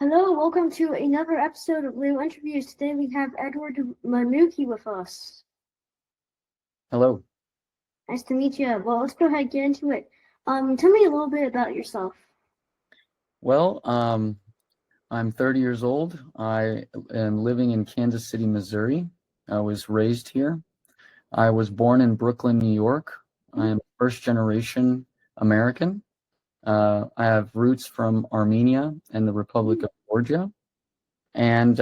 Hello, welcome to another episode of Leo Interviews. Today we have Edward Manoukian with us. Hello. Nice to meet you. Well, let's go ahead and get into it. Tell me a little bit about yourself. Well, I'm 30 years old. I am living in Kansas City, Missouri. I was raised here. I was born in Brooklyn, New York. I am first generation American. I have roots from Armenia and the Republic of Georgia. And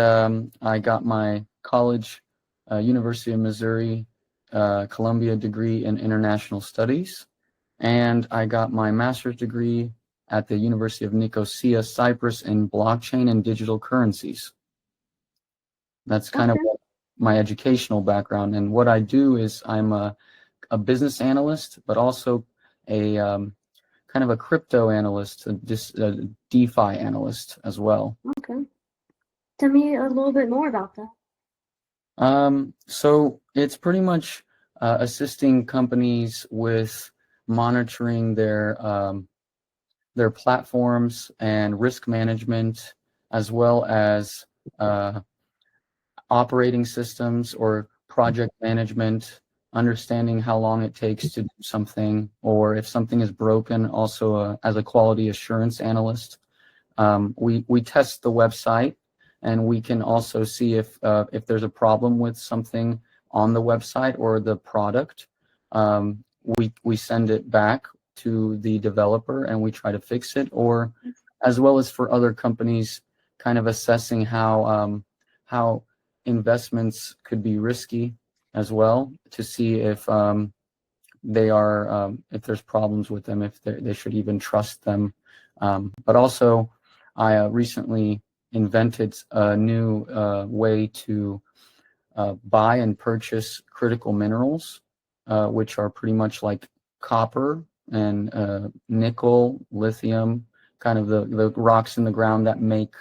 I got my college, University of Missouri, Columbia degree in international studies. And I got my master's degree at the University of Nicosia, Cyprus, in blockchain and digital currencies. That's kind of my educational background. And what I do is I'm a business analyst, but also a kind of a crypto analyst, a DeFi analyst as well. Okay. Tell me a little bit more about that. So it's pretty much assisting companies with monitoring their platforms and risk management, as well as operating systems or project management, understanding how long it takes to do something, or if something is broken. Also, as a quality assurance analyst, we test the website, and we can also see if there's a problem with something on the website or the product. We send it back to the developer and we try to fix it, or as well as for other companies, kind of assessing how investments could be risky as well, to see if they are if there's problems with them, if they should even trust them. But also, I recently invented a new way to buy and purchase critical minerals, which are pretty much like copper and nickel, lithium, kind of the rocks in the ground that make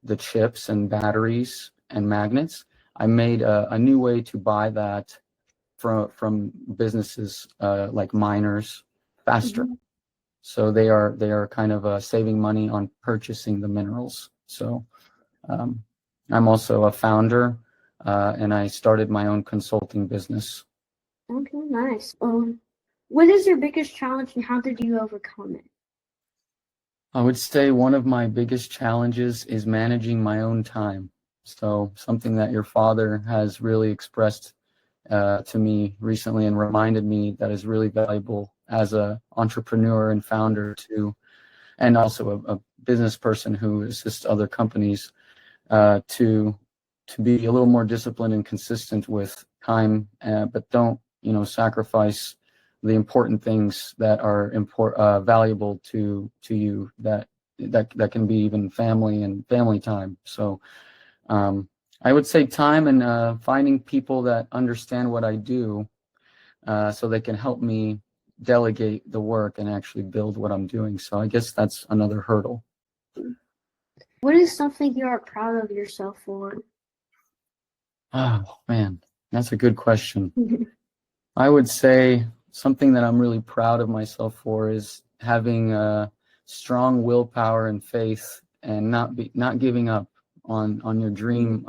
the chips and batteries and magnets. I made a new way to buy that from businesses like miners faster. Mm-hmm. So they are kind of saving money on purchasing the minerals. So I'm also a founder, and I started my own consulting business. Okay, nice. What is your biggest challenge and how did you overcome it? I would say one of my biggest challenges is managing my own time. So something that your father has really expressed to me recently and reminded me that is really valuable as an entrepreneur and founder too, and also a business person who assists other companies to be a little more disciplined and consistent with time, but don't sacrifice the important things that are valuable to you, that can be even family and family time. So I would say time and finding people that understand what I do, so they can help me delegate the work and actually build what I'm doing. So I guess that's another hurdle. What is something you are proud of yourself for? Oh man, that's a good question. I would say something that I'm really proud of myself for is having strong willpower and faith, and not giving up on your dream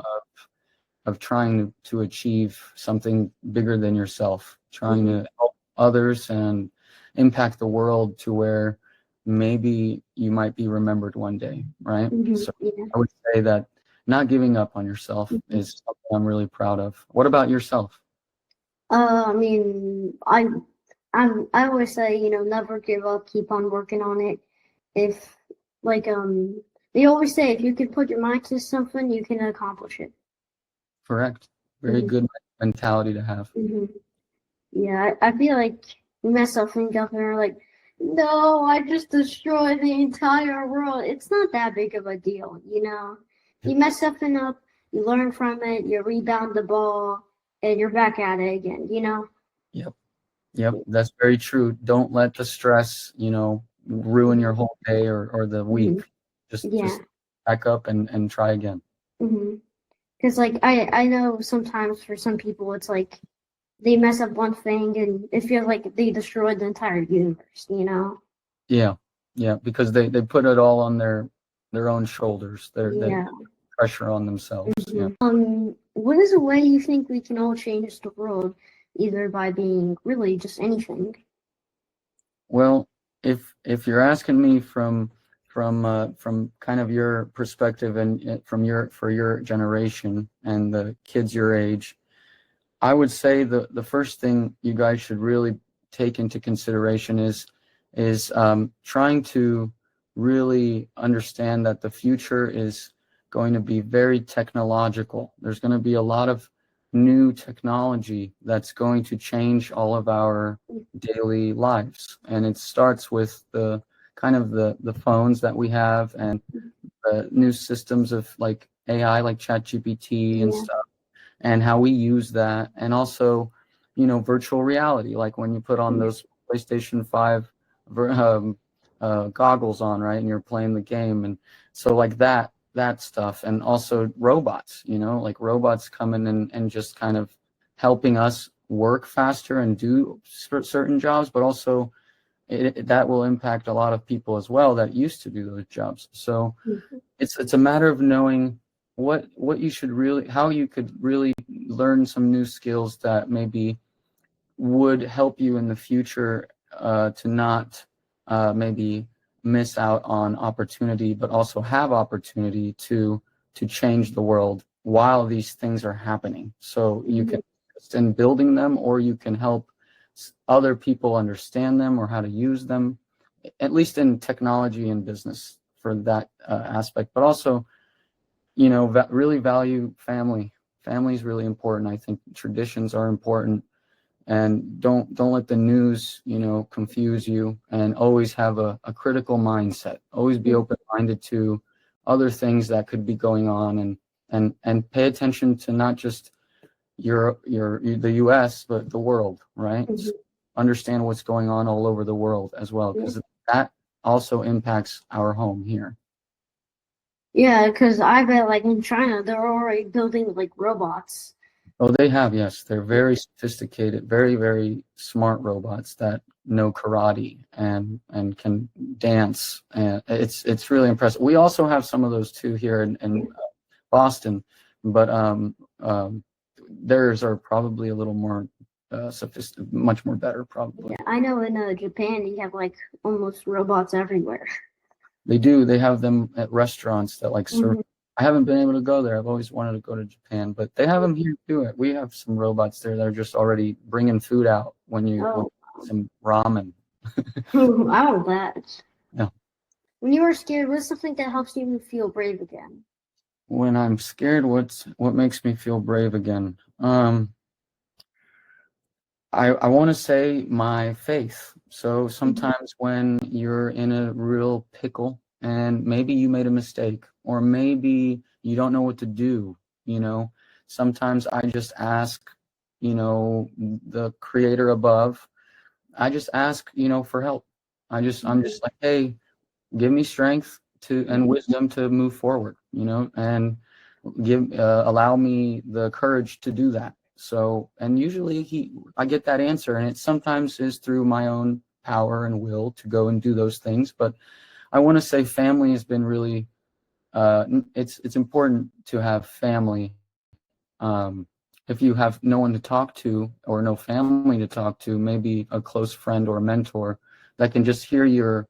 of trying to achieve something bigger than yourself, trying to help others and impact the world to where maybe you might be remembered one day, right? So I would say that not giving up on yourself is something I'm really proud of. What about yourself? I mean, I always say, never give up, keep on working on it. If they always say, if you can put your mind to something, you can accomplish it. Correct. Very good mentality to have. Yeah, I feel like we mess up things up and we're like, no, I just destroyed the entire world. It's not that big of a deal, You mess something up, you learn from it, you rebound the ball, and you're back at it again, Yep, that's very true. Don't let the stress, ruin your whole day or the week. Just back up and try again. Because I know sometimes for some people it's like they mess up one thing and it feels like they destroyed the entire universe, Yeah, because they put it all on their own shoulders. They Yeah. pressure on themselves. Yeah. What is a way you think we can all change the world, either by being really just anything? Well, if you're asking me from kind of your perspective and from your generation and the kids your age, I would say the first thing you guys should really take into consideration is trying to really understand that the future is going to be very technological. There's going to be a lot of new technology that's going to change all of our daily lives, and it starts with the kind of the phones that we have and new systems of like AI, like ChatGPT and Yeah. stuff, and how we use that, and also, virtual reality, like when you put on those PlayStation 5 goggles on, right, and you're playing the game, and so like that stuff, and also robots, like robots coming and just kind of helping us work faster and do certain jobs, but also that will impact a lot of people as well that used to do those jobs. So it's a matter of knowing what you should really, how you could really learn some new skills that maybe would help you in the future, to not maybe miss out on opportunity, but also have opportunity to change the world while these things are happening. So you can invest in building them, or you can help other people understand them or how to use them, at least in technology and business for that aspect. But also, really value family. Family is really important. I think traditions are important, and don't let the news, confuse you, and always have a critical mindset. Always be open-minded to other things that could be going on, and pay attention to not just the US, but the world, right? So understand what's going on all over the world as well, because that also impacts our home here. Yeah, because I bet like in China they're already building like robots. Oh, they have, yes. They're very sophisticated, very, very smart robots that know karate and can dance. And it's really impressive. We also have some of those too here in Boston, but theirs are probably a little more sophisticated, much more better, probably. Yeah, I know in Japan you have like almost robots everywhere. They do. They have them at restaurants that like serve. I haven't been able to go there. I've always wanted to go to Japan, but they have them here too. We have some robots there that are just already bringing food out when you want some ramen. I want that. Yeah. When you are scared, what's something that helps you feel brave again? When I'm scared, what makes me feel brave again? I want to say my faith. So sometimes when you're in a real pickle and maybe you made a mistake, or maybe you don't know what to do, sometimes I just ask, the creator above, I just ask, for help. I'm just like, hey, give me strength and wisdom to move forward, and allow me the courage to do that. So, and usually I get that answer, and it sometimes is through my own power and will to go and do those things. But I want to say family has been really, it's important to have family. If you have no one to talk to or no family to talk to, maybe a close friend or a mentor that can just hear you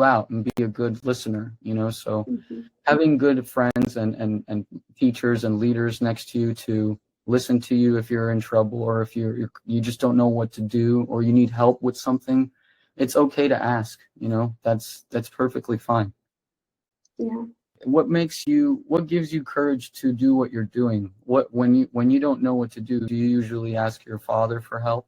out and be a good listener, so having good friends and teachers and leaders next to you to listen to you if you're in trouble, or if you just don't know what to do, or you need help with something, it's okay to ask, that's perfectly fine. Yeah. What gives you courage to do what you're doing? When you don't know what to do you usually ask your father for help?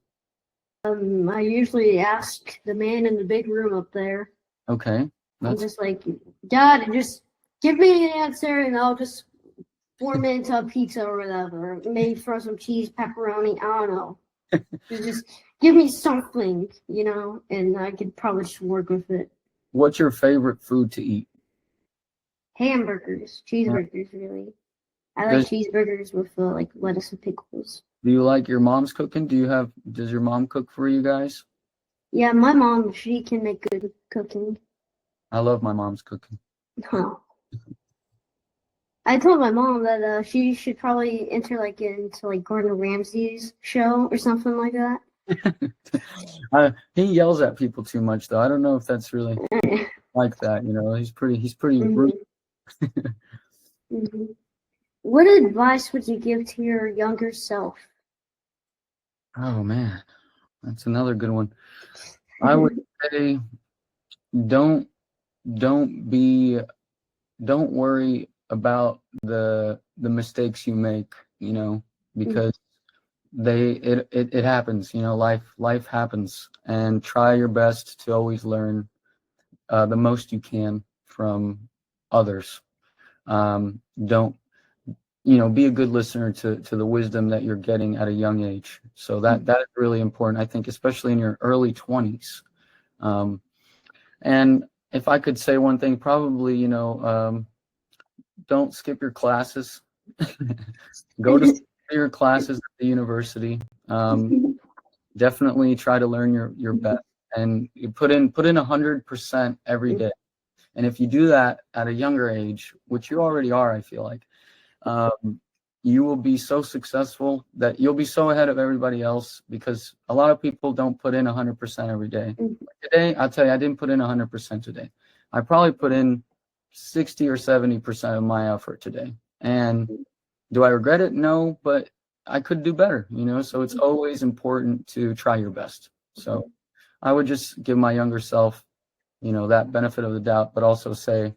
I usually ask the man in the big room up there. Okay. I'm just like, Dad, just give me an answer and I'll just form it into a pizza or whatever. Maybe throw some cheese, pepperoni, I don't know. Just give me something, and I could probably just work with it. What's your favorite food to eat? Hamburgers, cheeseburgers, really. I like cheeseburgers with like lettuce and pickles. Do you like your mom's cooking? Does your mom cook for you guys? Yeah, my mom, she can make good cooking. I love my mom's cooking. Huh. I told my mom that she should probably enter like into like Gordon Ramsay's show or something like that. He yells at people too much, though. I don't know if that's really like that. He's pretty rude. Mhm, mhm. What advice would you give to your younger self? Oh man, that's another good one. I would say don't don't be don't worry about the mistakes you make, because it happens. Life happens, and try your best to always learn the most you can from others. Don't be a good listener to the wisdom that you're getting at a young age. So that is really important, I think, especially in your early 20s. Um, and if I could say one thing, probably, don't skip your classes. Go to your classes at the university. Definitely try to learn your best, and you put in 100% every day. And if you do that at a younger age, which you already are, I feel like, you will be so successful that you'll be so ahead of everybody else, because a lot of people don't put in 100% every day. Today, I'll tell you, I didn't put in 100% today. I probably put in 60 or 70% of my effort today. And do I regret it? No, but I could do better, so it's always important to try your best. So I would just give my younger self, that benefit of the doubt, but also say,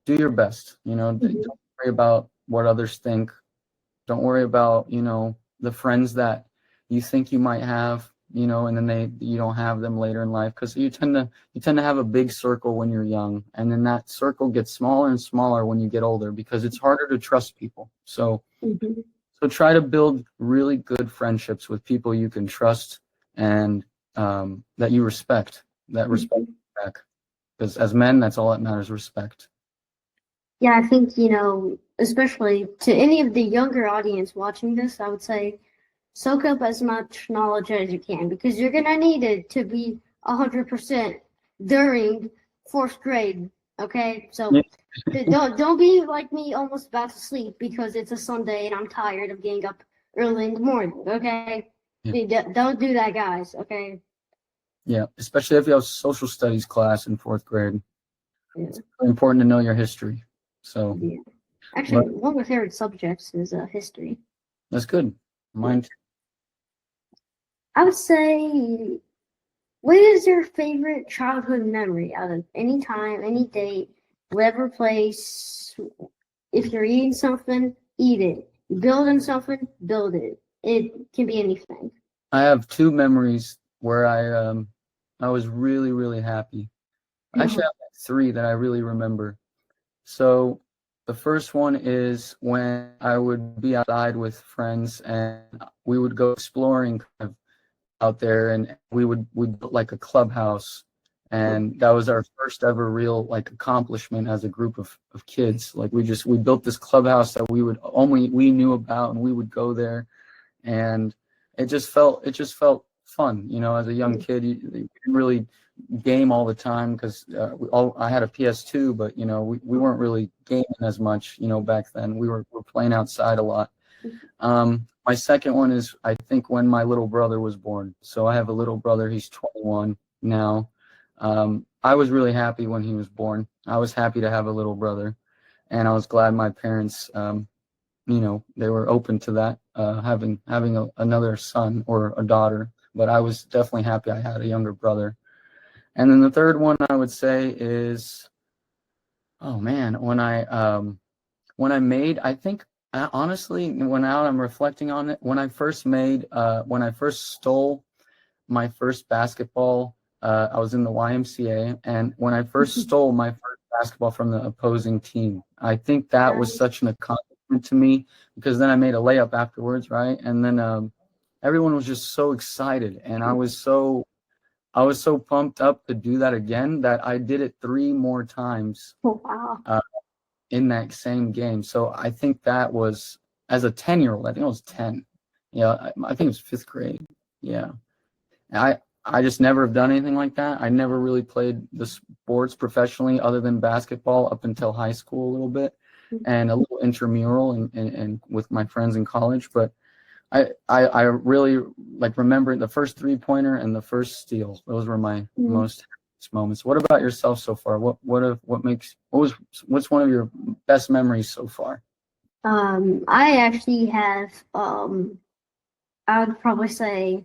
do your best. Don't worry about what others think. Don't worry about, the friends that you think you might have, and then you don't have them later in life, because you tend to have a big circle when you're young, and then that circle gets smaller and smaller when you get older, because it's harder to trust people. So try to build really good friendships with people you can trust, and that you respect, back. Because as men, that's all that matters, respect. Yeah, I think, especially to any of the younger audience watching this, I would say soak up as much knowledge as you can, because you're gonna need it to be 100% during fourth grade. Okay, so don't be like me, almost about to sleep because it's a Sunday and I'm tired of getting up early in the morning. Okay, don't do that, guys. Okay. Yeah, especially if you have social studies class in fourth grade. Yeah. It's really important to know your history. So, Yeah. Actually, one of my favorite subjects is history. That's good. Mine too. I would say, what is your favorite childhood memory out of any time, any date, whatever place? If you're eating something, eat it. Building something, build it. It can be anything. I have two memories where I was really, really happy. Actually, I have like three that I really remember. So the first one is when I would be outside with friends and we would go exploring kind of out there, and we built like a clubhouse, and that was our first ever real like accomplishment as a group of kids. Like we built this clubhouse that we knew about, and we would go there, and it just felt fun, as a young kid. You didn't really game all the time, because I had a PS2, but we weren't really gaming as much, back then. We were playing outside a lot. My second one is, I think, when my little brother was born. So I have a little brother. He's 21 now. I was really happy when he was born. I was happy to have a little brother, and I was glad my parents, they were open to that, having another son or a daughter. But I was definitely happy I had a younger brother. And then the third one I would say is, oh man, when I made, I think, honestly, now I'm reflecting on it, when I first stole my first basketball, I was in the YMCA, and when I first stole my first basketball from the opposing team, I think that was such an accomplishment to me, because then I made a layup afterwards, right? And then everyone was just so excited, and I was so pumped up to do that again that I did it 3 more times. Oh, wow. In that same game. So I think that was, as a 10-year-old, I think I was 10. Yeah, I think it was 5th grade. Yeah. I just never have done anything like that. I never really played the sports professionally other than basketball up until high school a little bit, and a little intramural and with my friends in college. But I really like remember the first 3-pointer and the first steal. Those were my most happiest moments. What about yourself so far? What's one of your best memories so far? I actually have I would probably say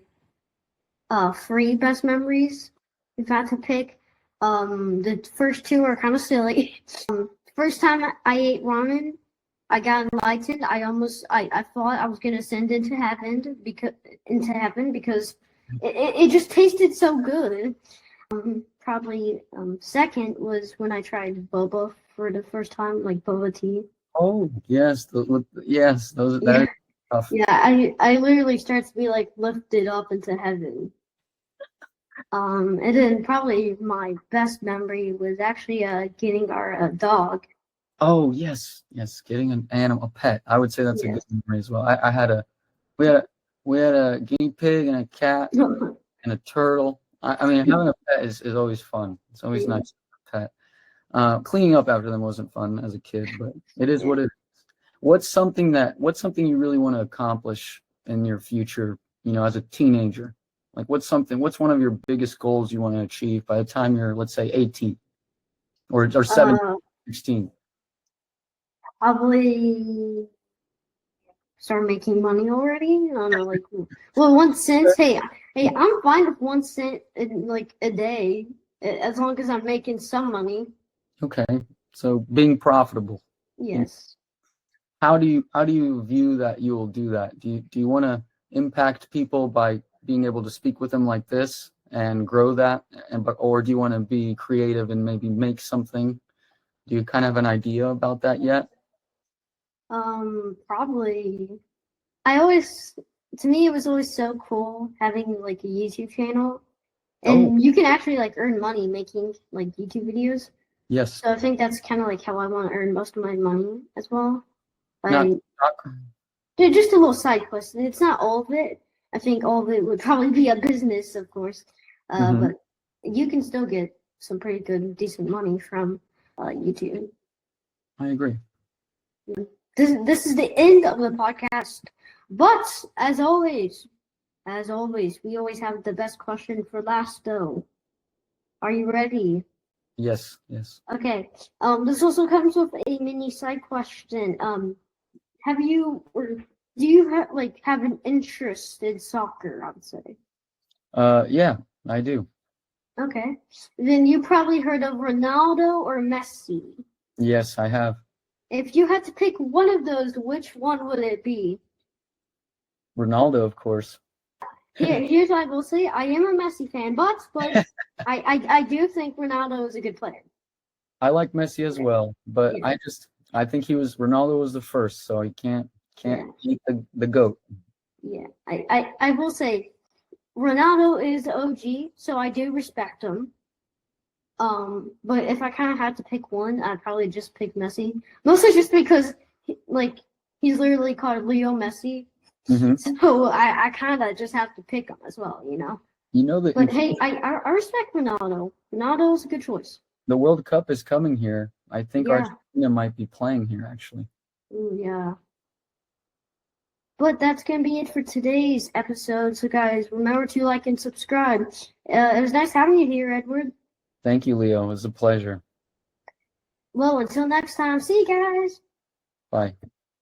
3 best memories if I had to pick. The first 2 are kind of silly. First time I ate ramen, I got enlightened. I thought I was gonna ascend into heaven because it just tasted so good. Probably second was when I tried boba for the first time, like boba tea. Oh yes, yes, that Yeah, is tough. yeah. I literally start to be like lifted up into heaven. And then probably my best memory was actually getting our dog. Oh yes, yes, getting an animal, a pet. I would say that's a good Yes. memory as well. I had a we had a guinea pig and a cat and a turtle. I mean, having a pet is always fun. It's always Yeah. nice to have a pet. Cleaning up after them wasn't fun as a kid, but it is what it is. What's something you really want to accomplish in your future, as a teenager? Like what's one of your biggest goals you want to achieve by the time you're, let's say, 18 or 17, Uh, 16? Probably start making money already. I don't know, like, well, 1 cent. Hey, I'm fine with 1 cent in like a day, as long as I'm making some money. Okay. So being profitable. Yes. How do you view that you will do that? Do you want to impact people by being able to speak with them like this and grow that, or do you want to be creative and maybe make something? Do you kind of have an idea about that yet? Probably. To me, it was always so cool having like a YouTube channel, Oh, and you can actually like earn money making like YouTube videos. yes. So I think that's kind of like how I want to earn most of my money as well. Not, By just a little side quest. It's not all of it. I think all of it would probably be a business, of course. mhm, But you can still get some pretty good, decent money from YouTube. I agree. This is the end of the podcast. But as always, we always have the best question for last, though. Are you ready? Yes, yes. Okay. This also comes with a mini side question. Have you or do you have an interest in soccer? I would say. Yeah, I do. Okay. Then you probably heard of Ronaldo or Messi. Yes, I have. If you had to pick one of those, which one would it be? Ronaldo, of course. Here's what I will say. I am a Messi fan, but I do think Ronaldo is a good player. I like Messi as well, but Yeah. I think Ronaldo was the first, so he can't Yeah. beat the GOAT. Yeah. I will say Ronaldo is OG, so I do respect him. But if I kind of had to pick one, I'd probably just pick Messi. Mostly just because, he's literally called Leo Messi. Hmm. So I kind of just have to pick him as well, you know. You know that But hey, I respect Ronaldo. Ronaldo is a good choice. the World Cup is coming here. I think Yeah. Argentina might be playing here, actually. Ooh, yeah. But that's going to be it for today's episode. So, guys, remember to like and subscribe. It was nice having you here, Edward. Thank you, Leo. It was a pleasure. Well, until next time, see you guys. Bye.